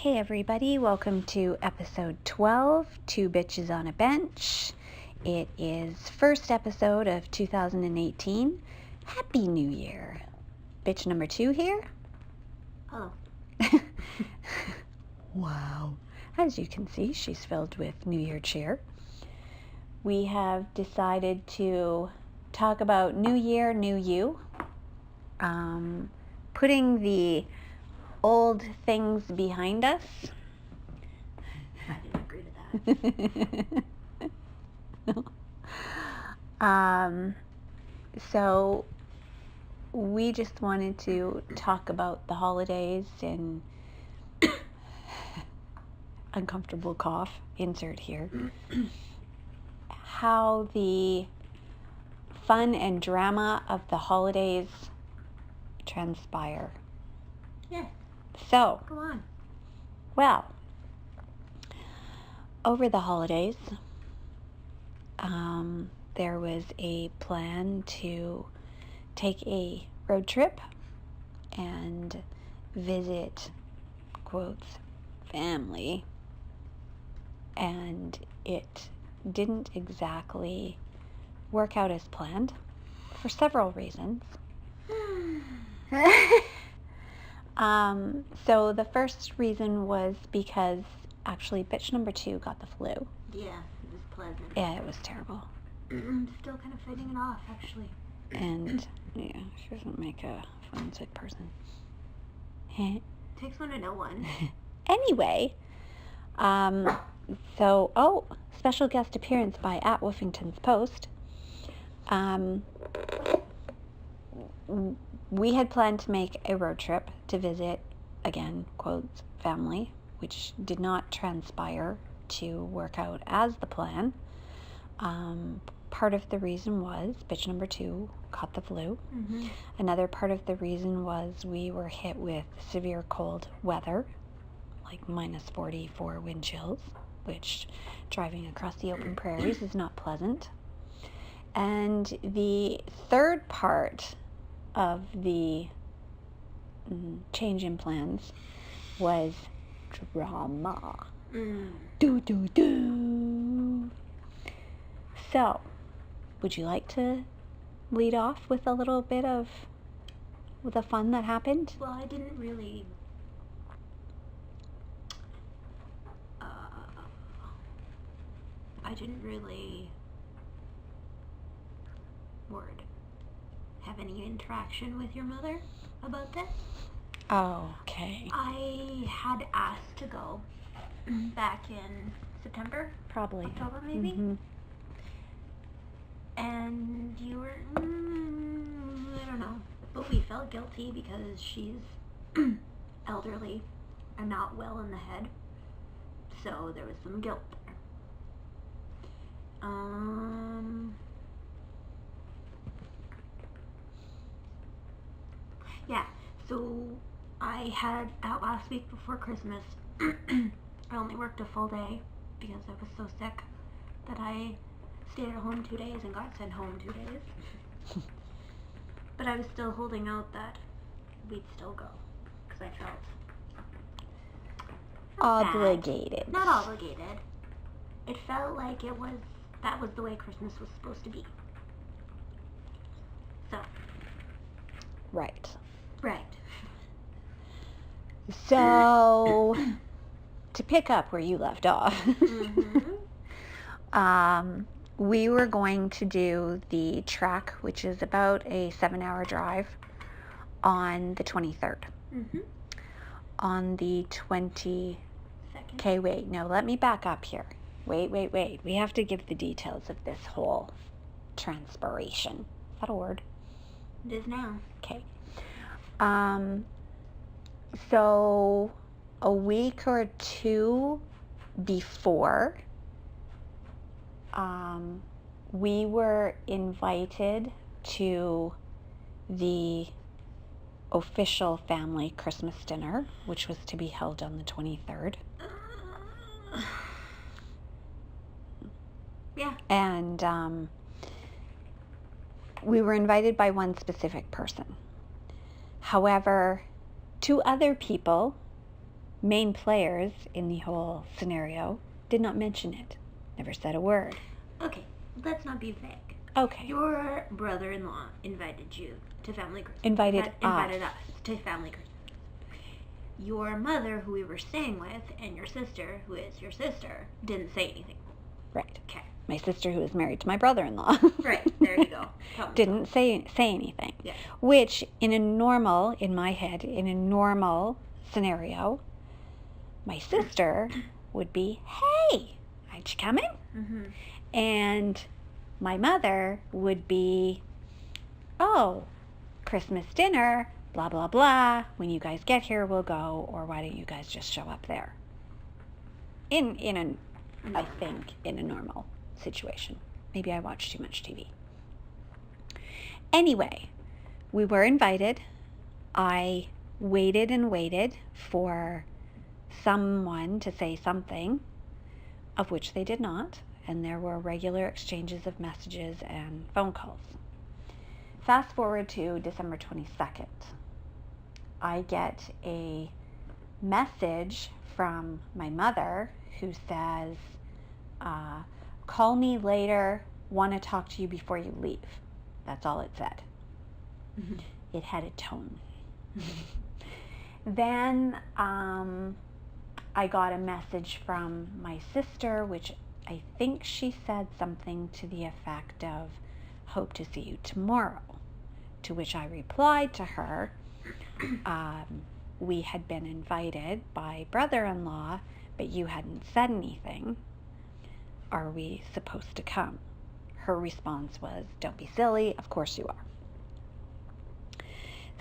Hey everybody, welcome to episode 12, Two Bitches on a Bench. It is first episode of 2018. Happy New Year. Bitch number 2 here. Oh. Wow. As you can see, she's filled with New Year cheer. We have decided to talk about New Year, New You. Putting the old things behind us. I didn't agree to that. So we just wanted to talk about the holidays and uncomfortable cough, insert here. How the fun and drama of the holidays transpire. Yeah. So, Go on. well, over the holidays, there was a plan to take a road trip and visit, quotes, family, and it didn't exactly work out as planned for several reasons. So the first reason was because actually bitch number 2 got the flu. Yeah, it was pleasant. Yeah, it was terrible. I'm still kind of fighting it off, actually. And yeah, she doesn't make a fun sick person. Takes one to know one. Anyway, special guest appearance by at Woofington's Post. We had planned to make a road trip to visit, again, quotes, family, which did not transpire to work out as the plan. Part of the reason was bitch number 2 caught the flu. Mm-hmm. Another part of the reason was we were hit with severe cold weather, like minus 44 wind chills, which driving across the open prairies is not pleasant. And the third part of the change in plans was drama. Do. So, would you like to lead off with a little bit of the fun that happened? Well, I didn't really... have any interaction with your mother about this. Okay. I had asked to go back in September, Probably. October maybe. Mm-hmm. And you were, I don't know, but we felt guilty because she's elderly and not well in the head, so there was some guilt there. Yeah, so I had, that last week before Christmas, I only worked a full day because I was so sick that I stayed at home 2 days and got sent home 2 days. But I was still holding out that we'd still go because I felt Obligated. bad. Not obligated. It felt like that was the way Christmas was supposed to be. So. Right. So, to pick up where you left off, we were going to do the track, which is about a 7-hour drive, on the 23rd. Mm-hmm. On the 20... Okay, wait, no, let me back up here. Wait. We have to give the details of this whole transpiration. Is that a word? It is now. Okay. So a week or 2 before, we were invited to the official family Christmas dinner, which was to be held on the 23rd. Yeah. And we were invited by one specific person. However, 2 other people main players in the whole scenario did not mention it. Never said a word. Okay, let's not be vague. Okay. Your brother-in-law invited you to family Christmas. Invited us to family Christmas. Your mother, who we were staying with, and your sister, who is your sister, didn't say anything. Right. Okay. My sister, who is married to my brother-in-law. Right, there you go. Didn't say anything. Yeah. Which, in my head, in a normal scenario, my sister would be, hey, aren't you coming? Mm-hmm. And my mother would be, oh, Christmas dinner, blah, blah, blah. When you guys get here, we'll go, or why don't you guys just show up there? I think, in a normal situation. Maybe I watch too much TV. Anyway, we were invited. I waited and waited for someone to say something, of which they did not, and there were regular exchanges of messages and phone calls. Fast forward to December 22nd. I get a message from my mother who says, call me later, want to talk to you before you leave. That's all it said. Mm-hmm. It had a tone. Then I got a message from my sister, which I think she said something to the effect of, hope to see you tomorrow. To which I replied to her, we had been invited by brother-in-law, but you hadn't said anything. Are we supposed to come? Her response was, don't be silly, of course you are.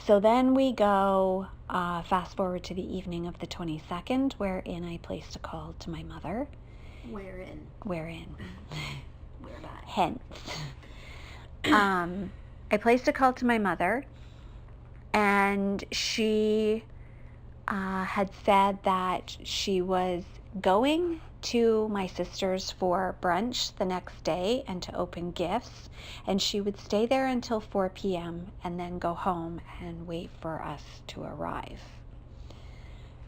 So then we go, fast forward to the evening of the 22nd, wherein I placed a call to my mother. Wherein? Whereby? Hence. I placed a call to my mother, and she had said that she was going to my sister's for brunch the next day and to open gifts, and she would stay there until 4 p.m. and then go home and wait for us to arrive.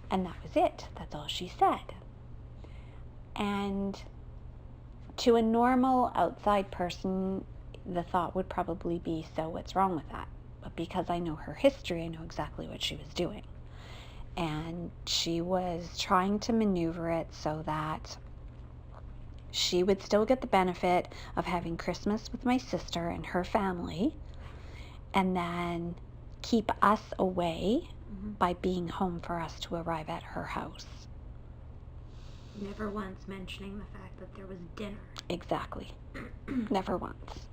And that was it. That's all she said. And to a normal outside person, the thought would probably be, so what's wrong with that? But because I know her history, I know exactly what she was doing. And she was trying to maneuver it so that she would still get the benefit of having Christmas with my sister and her family, and then keep us away by being home for us to arrive at her house. Never once mentioning the fact that there was dinner. Exactly. Never once.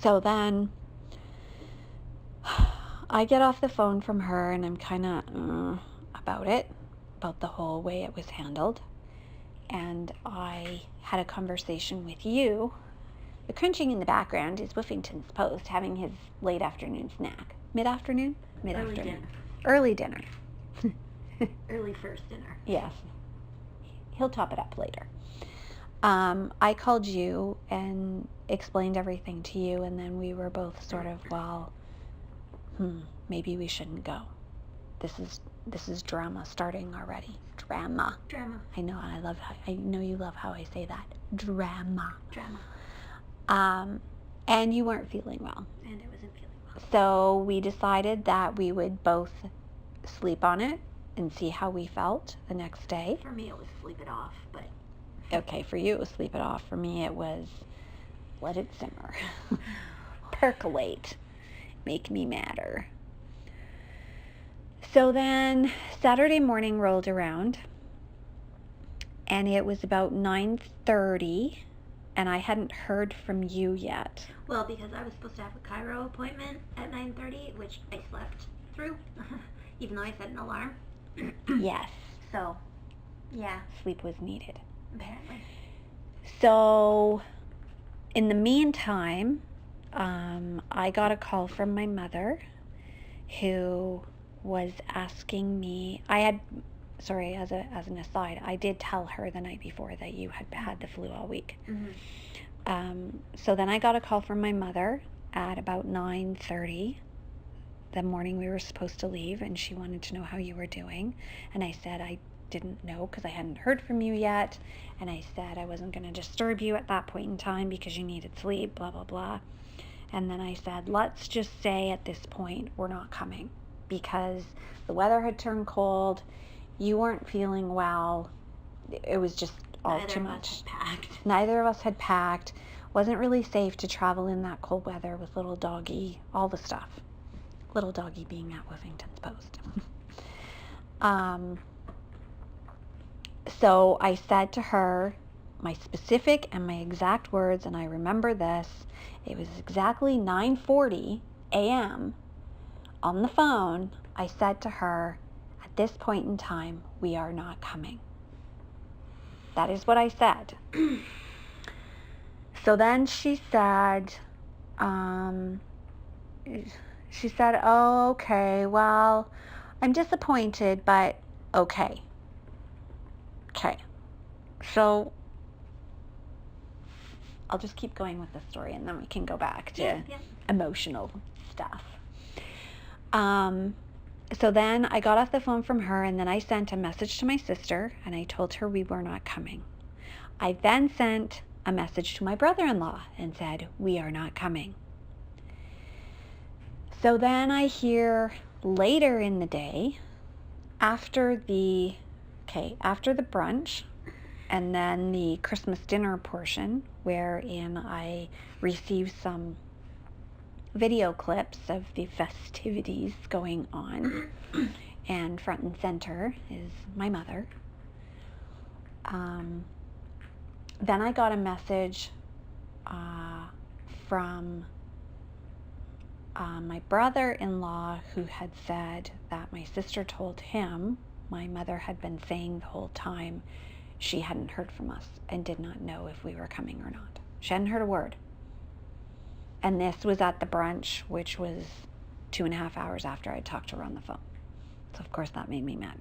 So then I get off the phone from her, and I'm kind of about the whole way it was handled. And I had a conversation with you. The crunching in the background is Woofington's Post having his late afternoon snack. Mid-afternoon? Mid-afternoon. Early dinner. Early first dinner. Yes. He'll top it up later. I called you and explained everything to you, and then we were both sort of, well, maybe we shouldn't go. This is drama starting already. Drama. I know you love how I say that. Drama. And you weren't feeling well. And I wasn't feeling well. So we decided that we would both sleep on it and see how we felt the next day. For me, it was sleep it off, but... Okay, for you it was sleep it off. For me it was let it simmer. Percolate. Make me madder. So then Saturday morning rolled around, and it was about 9:30, and I hadn't heard from you yet. Well, because I was supposed to have a chiro appointment at 9:30, which I slept through, even though I set an alarm. Yes. So, yeah, Sleep was needed. apparently. So, in the meantime, I got a call from my mother, who was asking me, as an aside, I did tell her the night before that you had had the flu all week. Mm-hmm. So then I got a call from my mother at about 9:30, the morning we were supposed to leave, and she wanted to know how you were doing. And I said I didn't know because I hadn't heard from you yet. And I said I wasn't going to disturb you at that point in time because you needed sleep, blah, blah, blah. And then I said, let's just say at this point we're not coming because the weather had turned cold. You weren't feeling well. It was just all too much. Neither of us had packed. Wasn't really safe to travel in that cold weather with little doggy, all the stuff. Little doggy being at Woofington's Post. So I said to her my specific and my exact words, and I remember this. It was exactly 9:40 a.m. on the phone. I said to her, at this point in time, we are not coming. That is what I said. So then she said, oh, okay, well, I'm disappointed, but okay. Okay. So I'll just keep going with the story and then we can go back to emotional stuff. So then I got off the phone from her and then I sent a message to my sister and I told her we were not coming. I then sent a message to my brother-in-law and said, we are not coming. So then I hear later in the day, after the brunch and then the Christmas dinner portion, wherein I received some video clips of the festivities going on, and front and center is my mother. Then I got a message from my brother-in-law who had said that my sister told him my mother had been saying the whole time she hadn't heard from us and did not know if we were coming or not. She hadn't heard a word. And this was at the brunch, which was 2.5 hours after I talked to her on the phone. So of course that made me mad.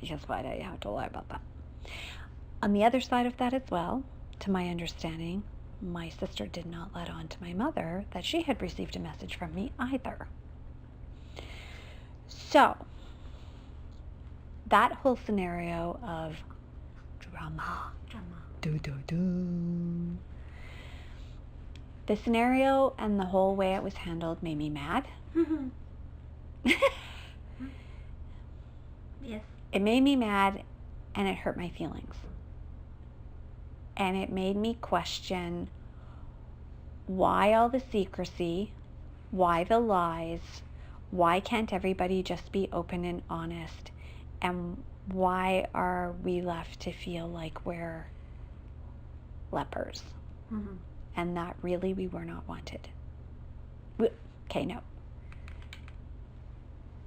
Because why did I have to lie about that? On the other side of that as well, to my understanding, my sister did not let on to my mother that she had received a message from me either. So, that whole scenario of drama. The scenario and the whole way it was handled made me mad. Yes. It made me mad and it hurt my feelings. And it made me question why all the secrecy, why the lies, why can't everybody just be open and honest, and why are we left to feel like we're lepers, and that really we were not wanted.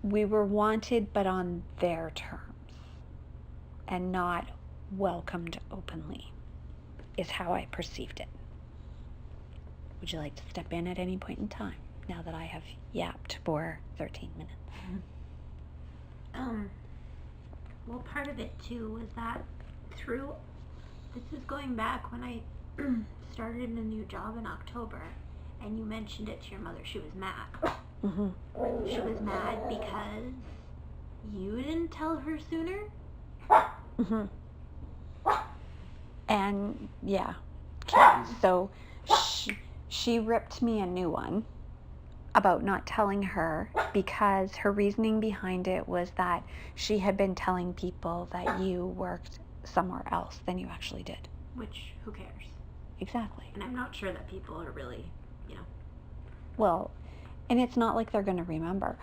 We were wanted, but on their terms, and not welcomed openly, is how I perceived it. Would you like to step in at any point in time, now that I have yapped for 13 minutes? Well, part of it too was that this is going back when I started a new job in October, and you mentioned it to your mother. She was mad. She was mad because you didn't tell her sooner. And yeah, okay. So she ripped me a new one about not telling her, because her reasoning behind it was that she had been telling people that you worked somewhere else than you actually did. Which, who cares? Exactly. And I'm not sure that people are really, Well, and it's not like they're going to remember.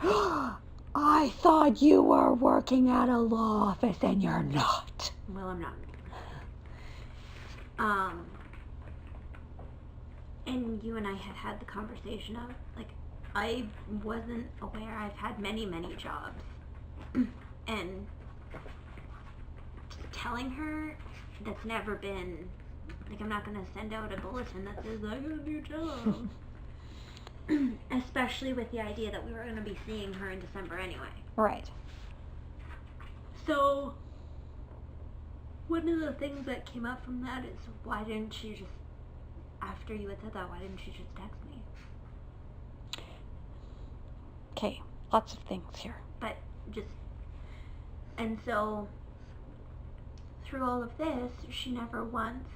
I thought you were working at a law office and you're not. Well, I'm not. And you and I had the conversation of, I wasn't aware. I've had many, many jobs. And just telling her, that's never been, I'm not going to send out a bulletin that says, I got a new job. Especially with the idea that we were going to be seeing her in December anyway. Right. So, one of the things that came up from that is, why didn't she just, after you had said that, why didn't she just text me? Okay, lots of things here. But and so through all of this, she never once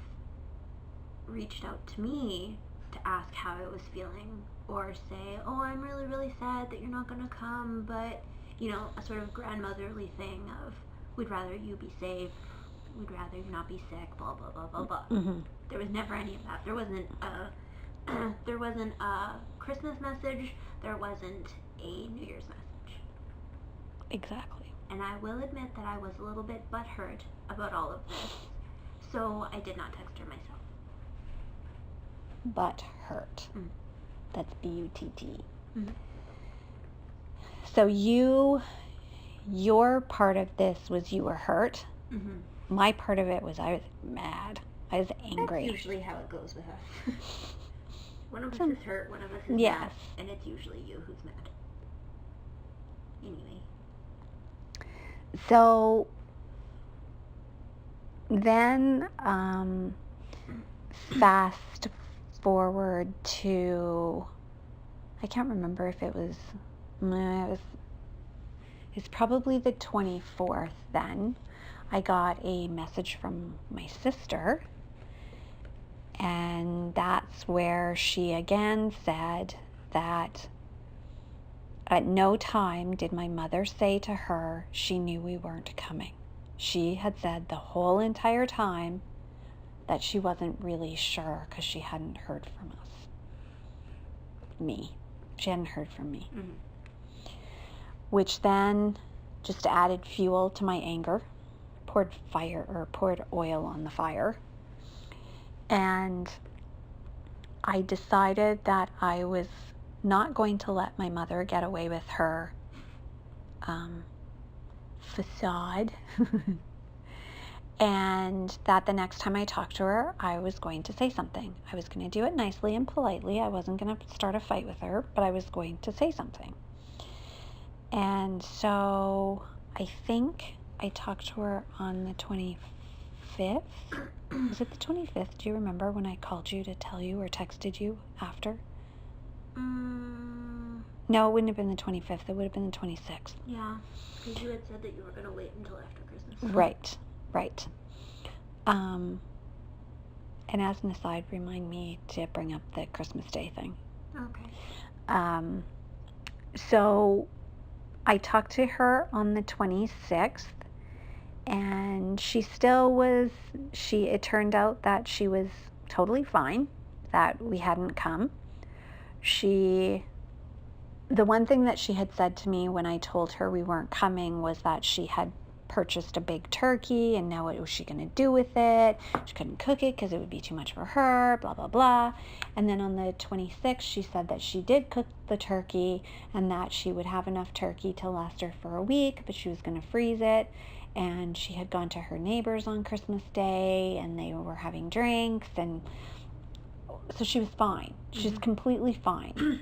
reached out to me to ask how I was feeling or say, oh, I'm really, really sad that you're not going to come, but, a sort of grandmotherly thing of, we'd rather you be safe, we'd rather you not be sick, blah, blah, blah, blah, blah. Mm-hmm. There was never any of that. There wasn't a Christmas message, there wasn't a New Year's message. Exactly. And I will admit that I was a little bit butthurt about all of this, so I did not text her myself. But hurt. Mm. That's B-U-T-T. Mm-hmm. So your part of this was you were hurt. Mm-hmm. My part of it was I was mad. I was angry. That's usually how it goes with us. One of us is hurt, one of us is mad, and it's usually you who's mad. Anyway. So then, fast forward to, I can't remember if it's probably the 24th then. I got a message from my sister, and that's where she again said that at no time did my mother say to her she knew we weren't coming. She had said the whole entire time that she wasn't really sure because she hadn't heard from us. She hadn't heard from me. Mm-hmm. Which then just added fuel to my anger, poured oil on the fire. And I decided that I was not going to let my mother get away with her facade. And that the next time I talked to her, I was going to say something. I was going to do it nicely and politely. I wasn't going to start a fight with her, but I was going to say something. And so I think I talked to her on the 25th. Was it the 25th? Do you remember when I called you to tell you or texted you after? No, it wouldn't have been the 25th. It would have been the 26th. Yeah, because you had said that you were going to wait until after Christmas. Right. And as an aside, remind me to bring up the Christmas Day thing. Okay. So I talked to her on the 26th, and it turned out that she was totally fine, that we hadn't come. The one thing that she had said to me when I told her we weren't coming was that she had purchased a big turkey, and now what was she going to do with it? She couldn't cook it because it would be too much for her, blah, blah, blah. And then on the 26th, she said that she did cook the turkey and that she would have enough turkey to last her for a week, but she was going to freeze it. And she had gone to her neighbors on Christmas Day, and they were having drinks, and so she was fine. She's completely fine.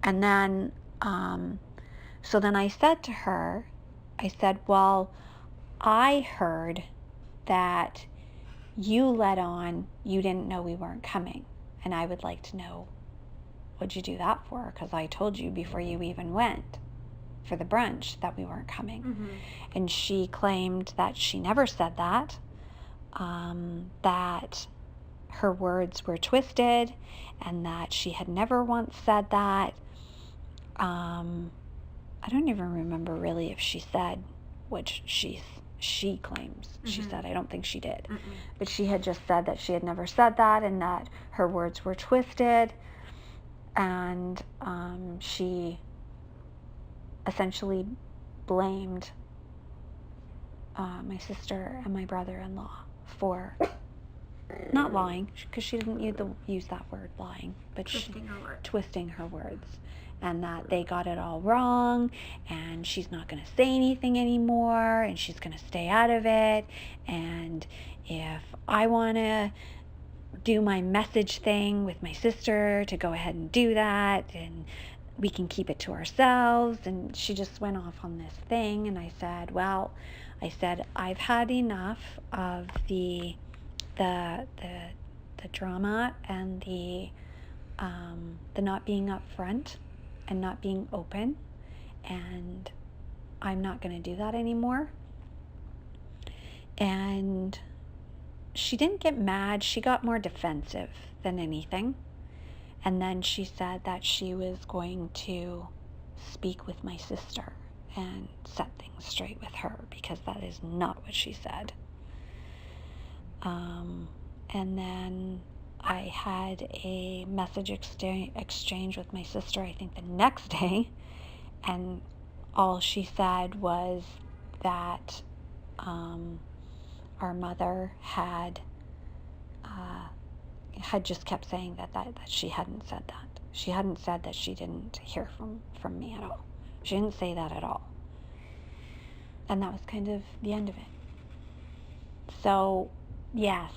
And then, so then I said to her, well, I heard that you let on you didn't know we weren't coming, and I would like to know, what'd you do that for? Because I told you before you even went for the brunch that we weren't coming. Mm-hmm. And she claimed that she never said that, that her words were twisted, and that she had never once said that. I don't even remember really if she said what she claims she said. I don't think she did. Mm-mm. But she had just said that she had never said that, and that her words were twisted, and she essentially blamed my sister and my brother-in-law for not lying, because she didn't use that word, lying, but twisting her words, and that they got it all wrong, and she's not going to say anything anymore, and she's going to stay out of it, and if I want to do my message thing with my sister, to go ahead and do that, and we can keep it to ourselves. And she just went off on this thing, and I said, I've had enough of the drama and the not being upfront and not being open, and I'm not going to do that anymore. And she didn't get mad. She got more defensive than anything. And then she said that she was going to speak with my sister and set things straight with her, because that is not what she said. And then I had a message exchange with my sister, I think the next day, and all she said was that our mother had just kept saying that she hadn't said that. She hadn't said that she didn't hear from me at all. She didn't say that at all. And that was kind of the end of it. So, yes,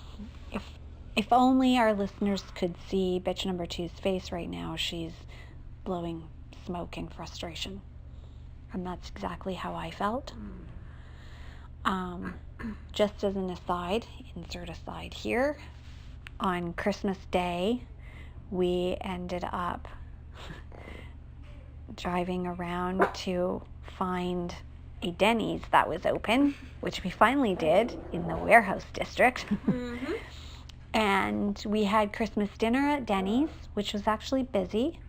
if only our listeners could see bitch number 2's face right now. She's blowing smoke in frustration. And that's exactly how I felt. Just as an aside, insert aside here, on Christmas Day, we ended up driving around to find a Denny's that was open, which we finally did in the warehouse district. Mm-hmm. And we had Christmas dinner at Denny's, which was actually busy.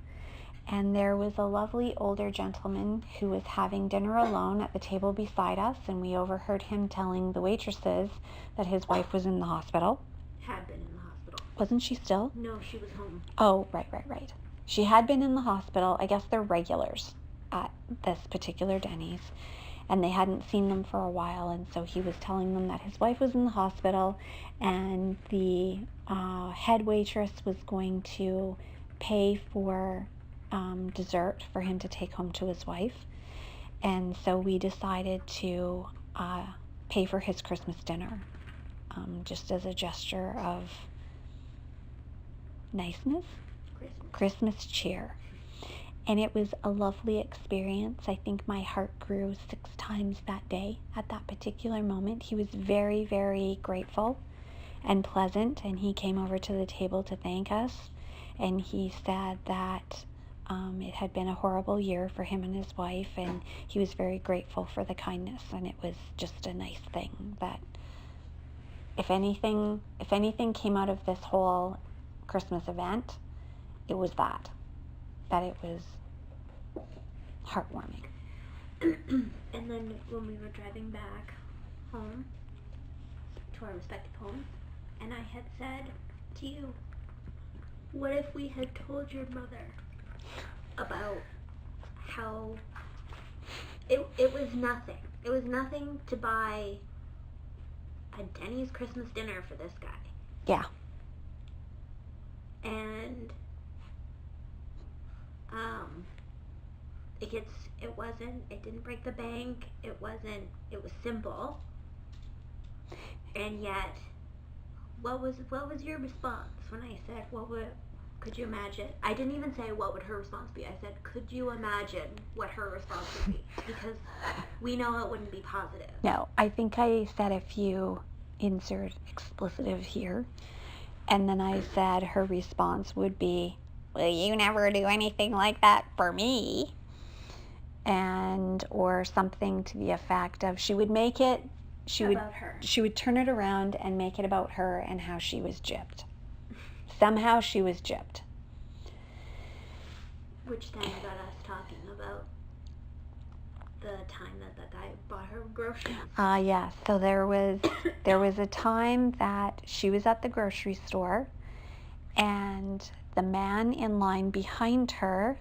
And there was a lovely older gentleman who was having dinner alone at the table beside us, and we overheard him telling the waitresses that his wife was in the hospital. Had been in the hospital. Wasn't she still? No, she was home. Oh, right. She had been in the hospital. I guess they're regulars at this particular Denny's, and they hadn't seen them for a while, and so he was telling them that his wife was in the hospital, and the head waitress was going to pay for dessert for him to take home to his wife. And so we decided to pay for his Christmas dinner, just as a gesture of niceness, Christmas cheer. And it was a lovely experience. I think my heart grew 6 times that day at that particular moment. He was very, very grateful and pleasant, and he came over to the table to thank us, and he said that it had been a horrible year for him and his wife, and he was very grateful for the kindness, and it was just a nice thing that if anything came out of this whole Christmas event, it was that it was heartwarming. And then when we were driving back home to our respective homes, and I had said to you, what if we had told your mother about how it was nothing. It was nothing to buy a Denny's Christmas dinner for this guy. Yeah. And it didn't break the bank. It was simple. And yet, what was your response when I said, could you imagine? I didn't even say what would her response be. I said, could you imagine what her response would be? Because we know it wouldn't be positive. No, I think I said a few insert explicitive here. And then I said her response would be, will you never do anything like that for me? Or something to the effect of she would make it, she would turn it around and make it about her and how she was gypped. Somehow she was gypped. Which then got us talking about the time that guy bought her groceries. Yeah. So there was a time that she was at the grocery store, and the man in line behind her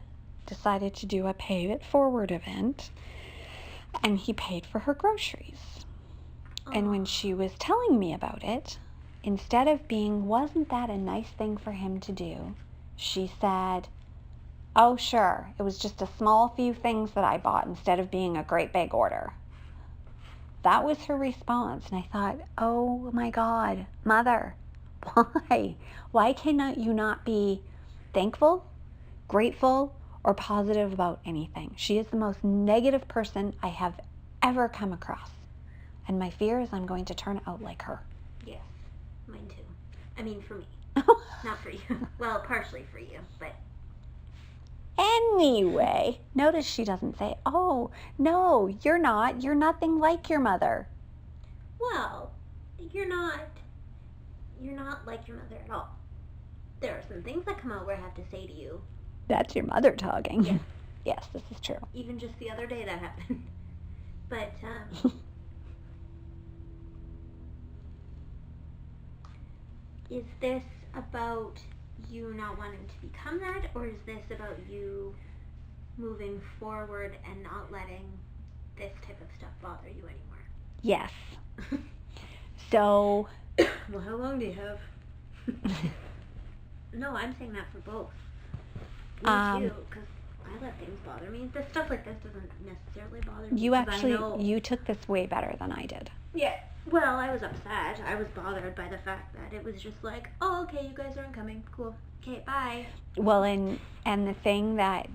decided to do a pay it forward event, and he paid for her groceries. Aww. And when she was telling me about it, instead of being, wasn't that a nice thing for him to do, she said, oh sure, it was just a small few things that I bought instead of being a great big order. That was her response, and I thought, oh my God, Mother, why? Why cannot you not be thankful, grateful, or positive about anything? She is the most negative person I have ever come across, and my fear is I'm going to turn out like her. Yes, mine too. I mean, for me. Not for you. Well, partially for you, but... Anyway, notice she doesn't say, oh, no, you're not. You're nothing like your mother. Well, you're not like your mother at all. There are some things that come out where I have to say to you. That's your mother talking. Yeah. Yes, this is true. Even just the other day that happened. But, is this about you not wanting to become that, or is this about you moving forward and not letting this type of stuff bother you anymore? Yes. So, Well, how long do you have? No, I'm saying that for both. Me too, because I let things bother me. This stuff like this doesn't necessarily bother me. you 'cause actually, I know, you took this way better than I did. yeah. Well, I was upset. I was bothered by the fact that it was just like, oh, okay, you guys aren't coming. Cool. Okay, bye. Well, and the thing that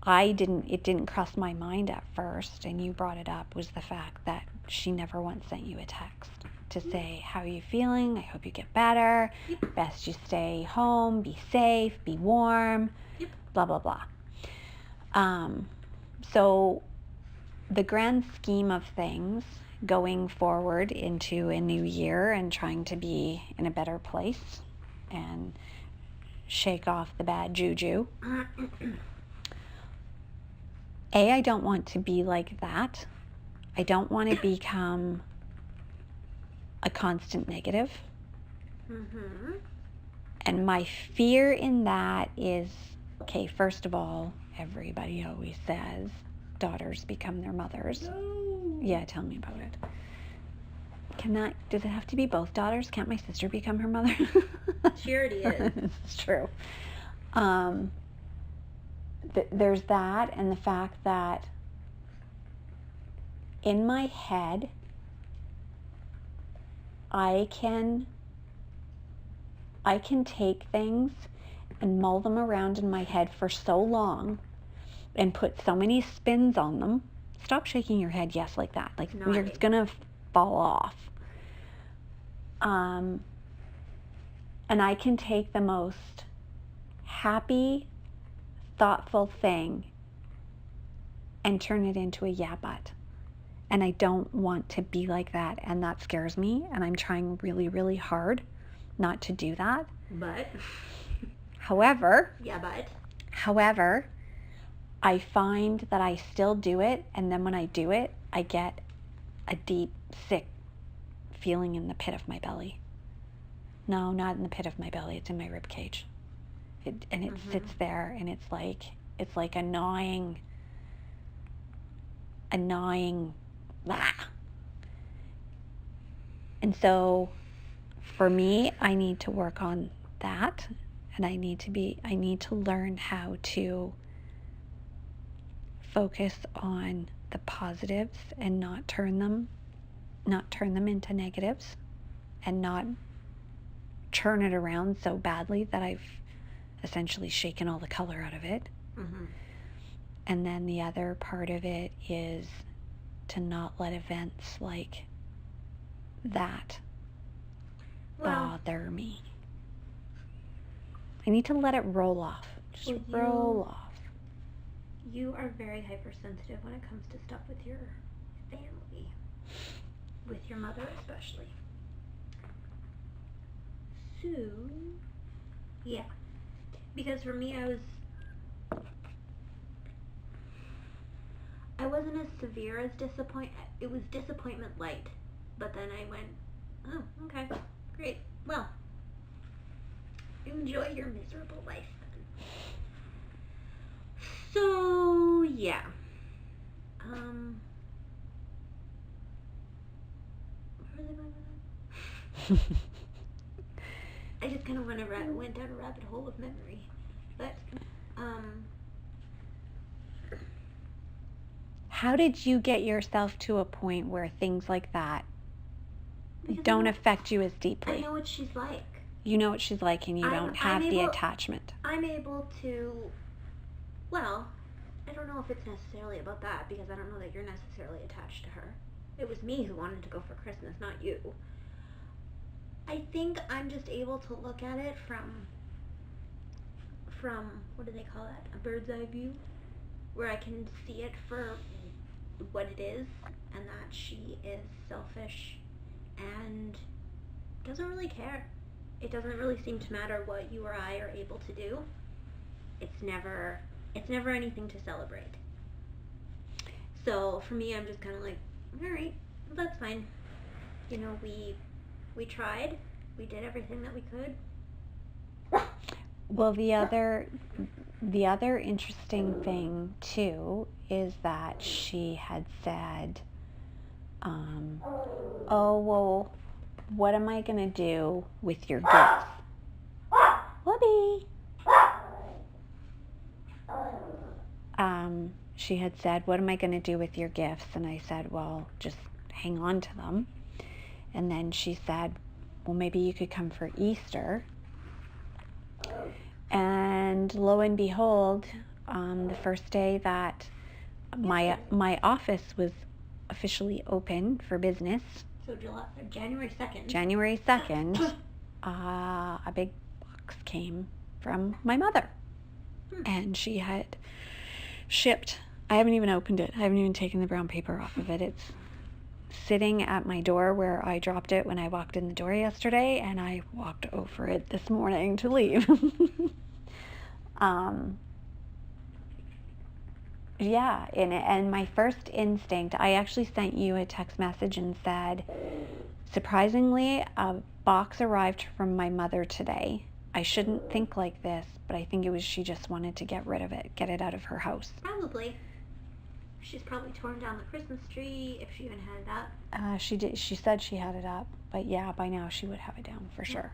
it didn't cross my mind at first, and you brought it up, was the fact that she never once sent you a text to say, how are you feeling? I hope you get better. Yep. Best you stay home, be safe, be warm, Yep. blah, blah, blah. So the grand scheme of things, going forward into a new year and trying to be in a better place and shake off the bad juju. I don't want to be like that. I don't want to become a constant negative. Mm-hmm. And my fear in that is, okay, first of all, everybody always says daughters become their mothers. No. Yeah, tell me about it. Does it have to be both daughters? Can't my sister become her mother? She already is. It's true. There's that, and the fact that in my head, I can take things and mull them around in my head for so long and put so many spins on them. Stop shaking your head yes like that. Like Nodding. you're gonna fall off. And I can take the most happy, thoughtful thing and turn it into a yeah but. And I don't want to be like that, and that scares me, and I'm trying really, really hard not to do that. But. However, I find that I still do it, and then when I do it, I get a deep, sick feeling in the pit of my belly. No, not in the pit of my belly, it's in my rib cage. It sits there, and it's like a gnawing, blah. And so, for me, I need to work on that, and I need to learn how to focus on the positives and not turn them into negatives, and not churn it around so badly that I've essentially shaken all the color out of it. Mm-hmm. And then the other part of it is to not let events like that bother me. I need to let it roll off. Just roll off. You are very hypersensitive when it comes to stuff with your family. With your mother especially. So, yeah. Because for me, I wasn't as severe as it was disappointment light. But then I went, oh, okay, great. Well, enjoy your miserable life then. So, yeah. Where was I going with that? I just kind of went down a rabbit hole of memory. But, how did you get yourself to a point where things like that don't affect you as deeply? I know what she's like. You know what she's like, and you don't have the attachment. I'm able to, well, I don't know if it's necessarily about that, because I don't know that you're necessarily attached to her. It was me who wanted to go for Christmas, not you. I think I'm just able to look at it from from, what do they call that? A bird's eye view, where I can see it for what it is, and that she is selfish and doesn't really care. It doesn't really seem to matter what you or I are able to do. It's never anything to celebrate. So for me, I'm just kind of like, all right, well, that's fine. You know, we tried. We did everything that we could. Well, the other interesting thing too is that she had said, oh, well, what am I gonna do with your gifts? Whoopee! She had said, what am I gonna do with your gifts? And I said, well, just hang on to them. And then she said, well, maybe you could come for Easter. And lo and behold, the first day that my office was officially open for business, so January 2nd. January 2nd, a big box came from my mother. And she had shipped, I haven't even opened it. I haven't even taken the brown paper off of it. It's sitting at my door where I dropped it when I walked in the door yesterday, and I walked over it this morning to leave. Yeah, and my first instinct, I actually sent you a text message and said, surprisingly, a box arrived from my mother today. I shouldn't think like this, but I think it was she just wanted to get rid of it, get it out of her house. Probably. She's probably torn down the Christmas tree, if she even had it up. She did. She said she had it up, but yeah, by now she would have it down for sure.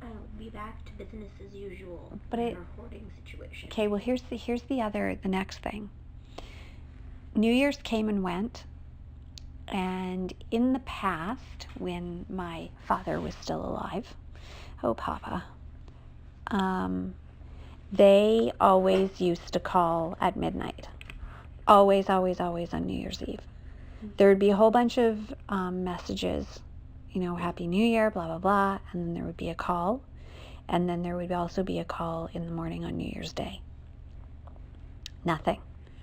I'll be back to business as usual. But in her hoarding situation. Okay, well here's the next thing. New Year's came and went, and in the past, when my father was still alive, oh Papa, they always used to call at midnight. Always, always, always on New Year's Eve. There would be a whole bunch of messages, you know, Happy New Year, blah, blah, blah, and then there would be a call, and then there would also be a call in the morning on New Year's Day. Nothing.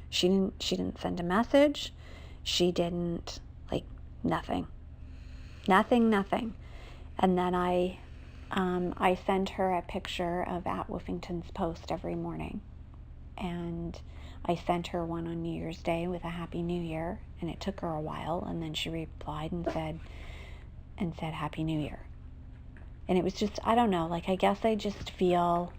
She didn't send a message. She didn't, nothing. Nothing. And then I send her a picture of at Woofington's Post every morning. And I sent her one on New Year's Day with a Happy New Year, and it took her a while, and then she replied and said Happy New Year. And it was just, I don't know, I guess I just feel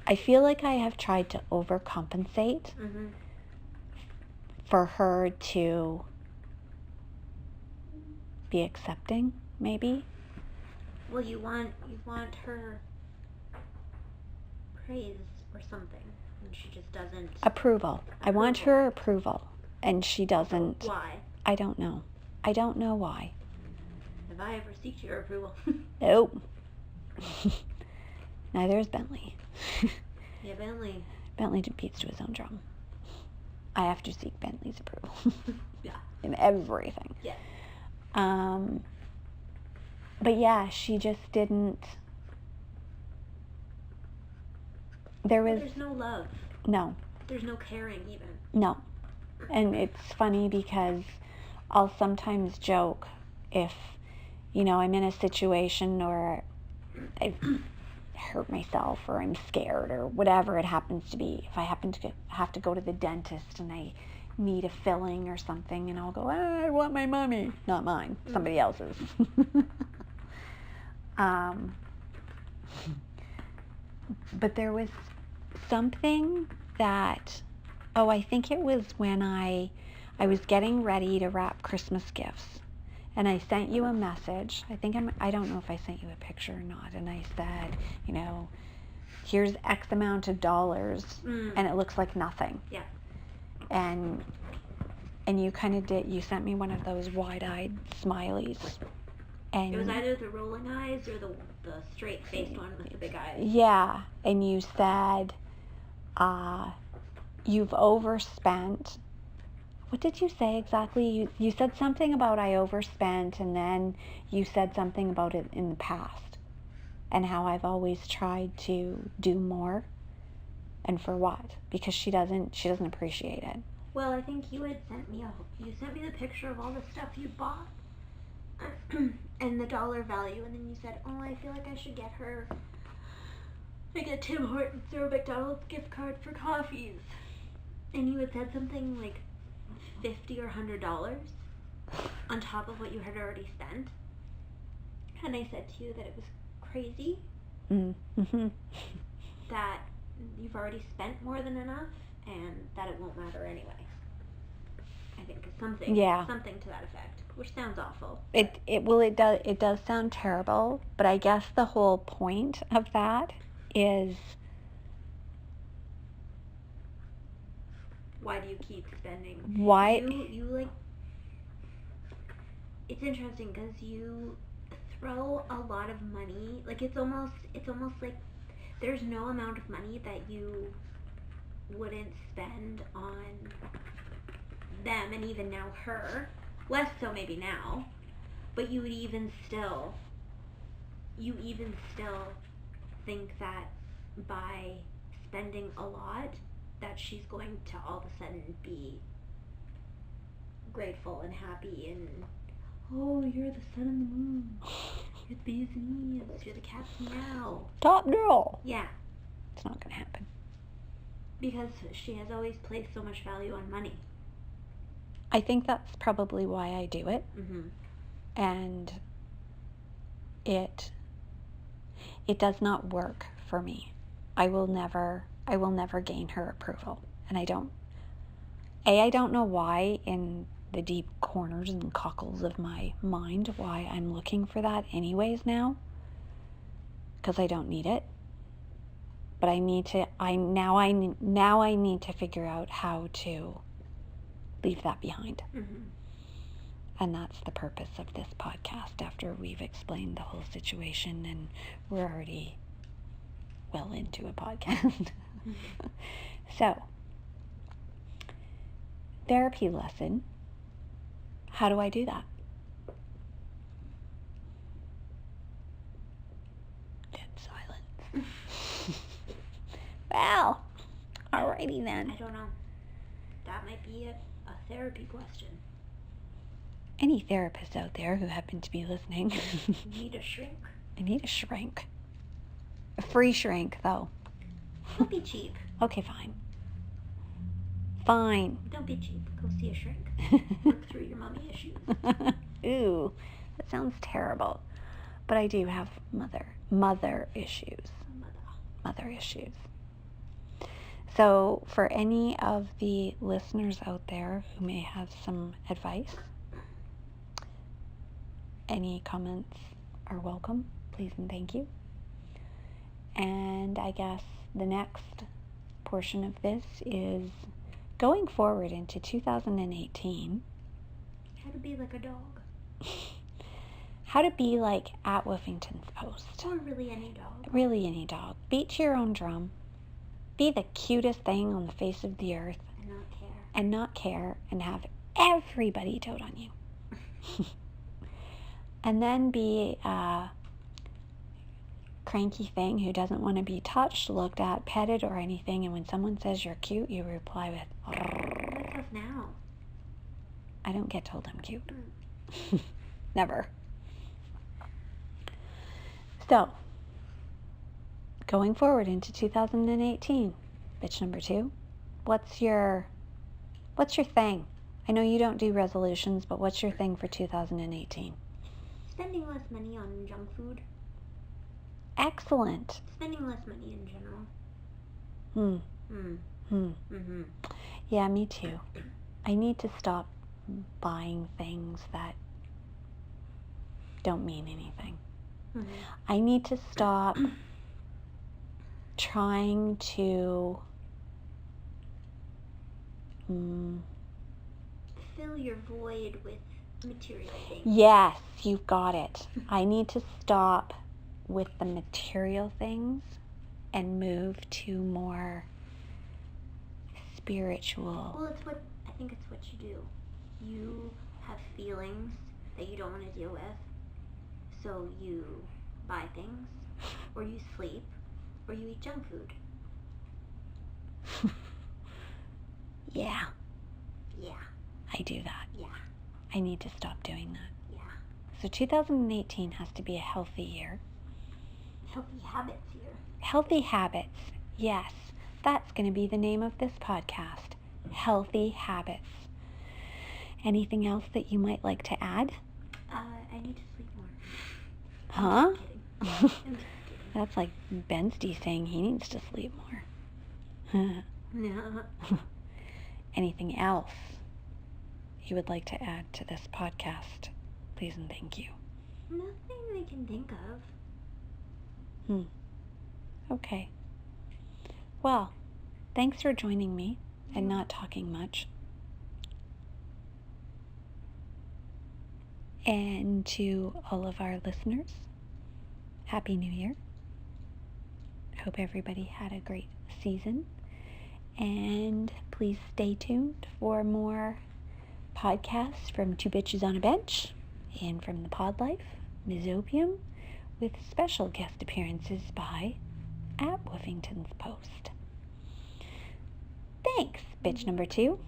I feel like I have tried to overcompensate for her to be accepting, maybe. Well, you want her praise or something, and she just doesn't. Approval. I want her approval, and she doesn't. Why? I don't know. I don't know why. Have I ever seeked your approval? Nope. Neither is Bentley. Yeah, Bentley. Bentley beats to his own drum. I have to seek Bentley's approval. Yeah. In everything. Yeah. But yeah, she just didn't. There's no love. No. There's no caring even. No. And it's funny because I'll sometimes joke if, I'm in a situation or I've hurt myself or I'm scared or whatever it happens to be. If I happen to have to go to the dentist and I need a filling or something, and I'll go, I want my mommy. Not mine. Somebody else's. But there was something that, I think it was when I was getting ready to wrap Christmas gifts, and I sent you a message. I don't know if I sent you a picture or not, and I said, here's X amount of dollars, and it looks like nothing. Yeah. And you kind of did, you sent me one of those wide-eyed smileys. And it was either the rolling eyes or the straight-faced one with the big eyes. Yeah, and you said, you've overspent. What did you say exactly? You said something about I overspent, and then you said something about it in the past and how I've always tried to do more. And for what? Because she doesn't appreciate it. Well, I think you had sent me the picture of all the stuff you bought and the dollar value, and then you said, "Oh, I feel like I should get her like a Tim Hortons or a McDonald's gift card for coffees." And you had said something like $50 or $100 on top of what you had already spent. And I said to you that it was crazy Mm-hmm. that you've already spent more than enough and that it won't matter anyway. I think it's something to that effect, which sounds awful. It does sound terrible, but I guess the whole point of that is, why do you keep spending? Why? You like, it's interesting because you throw a lot of money, like it's almost like there's no amount of money that you wouldn't spend on them, and even now her, less so maybe now, but you would even still think that by spending a lot that she's going to all of a sudden be grateful and happy and, "Oh, you're the sun and the moon, you're the bees and eels, you're the cat's meow." Top girl. Yeah. It's not gonna happen. Because she has always placed so much value on money. I think that's probably why I do it. Mm-hmm. And it does not work for me. I will never gain her approval. And I don't know why in the deep corners and cockles of my mind why I'm looking for that anyways now. Because I don't need it. But I need to figure out how to leave that behind. Mm-hmm. And that's the purpose of this podcast, after we've explained the whole situation and we're already well into a podcast. Mm-hmm. So, therapy lesson. How do I do that? Dead silence. Well, alrighty then. I don't know. That might be a therapy question. Any therapists out there who happen to be listening. You need a shrink? I need a shrink. A free shrink, though. Don't be cheap. Okay, fine. Fine. Don't be cheap. Go see a shrink. Work through your mommy issues. Ooh, that sounds terrible. But I do have mother issues. Mother issues. So for any of the listeners out there who may have some advice, any comments are welcome. Please and thank you. And I guess the next portion of this is going forward into 2018. How to be like a dog. How to be like at Woofington's Post. Or really any dog. Really any dog. Beat your own drum. Be the cutest thing on the face of the earth. And not care. And have everybody dote on you. And then be a cranky thing who doesn't want to be touched, looked at, petted, or anything. And when someone says you're cute, you reply with, What's up now? I don't get told I'm cute. Never. So, going forward into 2018, bitch number 2, what's your thing? I know you don't do resolutions, but what's your thing for 2018? Spending less money on junk food. Excellent. Spending less money in general. Mm-hmm. Yeah, me too. I need to stop buying things that don't mean anything. Mm-hmm. I need to stop trying to fill your void with material things. Yes, you've got it. I need to stop with the material things and move to more spiritual. Well, it's what think it's what you do. You have feelings that you don't want to deal with, so you buy things, or you sleep, or you eat junk food. Yeah, Yeah, I do that. yeah, I need to stop doing that. yeah. So 2018 has to be a healthy year. Healthy habits here. Healthy habits. Yes, that's going to be the name of this podcast. Healthy habits. Anything else that you might like to add? I need to sleep more. Huh? I'm just kidding. I'm just kidding. That's like Bensty saying he needs to sleep more. No. Anything else you would like to add to this podcast? Please and thank you. Nothing I can think of. Okay. Well, thanks for joining me and not talking much. And to all of our listeners, Happy New Year. Hope everybody had a great season. And please stay tuned for more podcasts from Two Bitches on a Bench and from the Pod Life, Ms. Opium, with special guest appearances by at Woofington's Post. Thanks, bitch number 2.